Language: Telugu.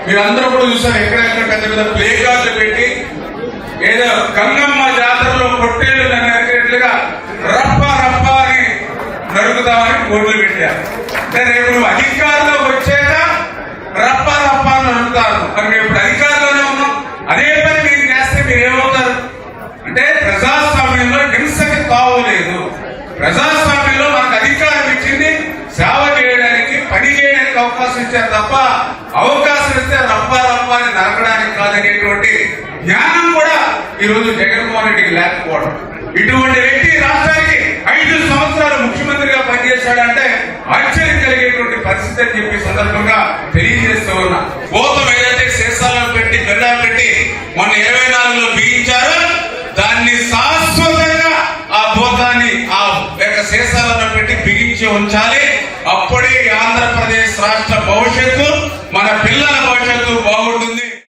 మీరందరూ కూడా చూసారు, ఎక్కడెక్కడ పెద్ద పెద్ద ప్లే కార్డులు పెట్టి ఏదో గంగమ్మ జాతరలో పొట్టేళ్లు నరికేట్లుగా రప్ప రప్ప అని నరుకుతామని బోర్డులు పెట్టారు. అంటే రేపు నువ్వు అధికారంలో వచ్చాక రప్ప రప్ప అని నరుకుతారు. మరి మేము ఇప్పుడు అధికారంలోనే ఉన్నాం, అదే పని మీరు చేస్తే మీరు ఏమవుతారు అంటే ప్రజాస్వామ్యంలో హింసకి తావులేదు. ప్రజాస్వామ్యంలో మనకు అధికారం ఇచ్చింది సేవ చేయడానికి, పని చేయడానికి అవకాశం ఇచ్చారు తప్ప అవకాశం ఇస్తే రప్ప రప్ప అని నరకడానికి కాదనేటువంటి జ్ఞానం కూడా ఈరోజు జగన్మోహన్ రెడ్డికి లేకపోవడం. ఇటువంటి వ్యక్తి రాష్ట్రానికి 5 సంవత్సరాలు ముఖ్యమంత్రిగా పనిచేశాడంటే ఆశ్చర్యం కలిగేటువంటి పరిస్థితి అని చెప్పి సందర్భంగా తెలియజేస్తూ ఉన్నా. భూతం ఏదైతే శీర్షాల్లో పెట్టి గడ్డా పెట్టి మొన్న 24లో బిగించారో దాన్ని శాశ్వతంగా ఆ భూతాన్ని ఆ యొక్క శీర్షాలలో పెట్టి బిగించి ఉంచాలి. అప్పుడే ఆంధ్రప్రదేశ్ రాష్ట్ర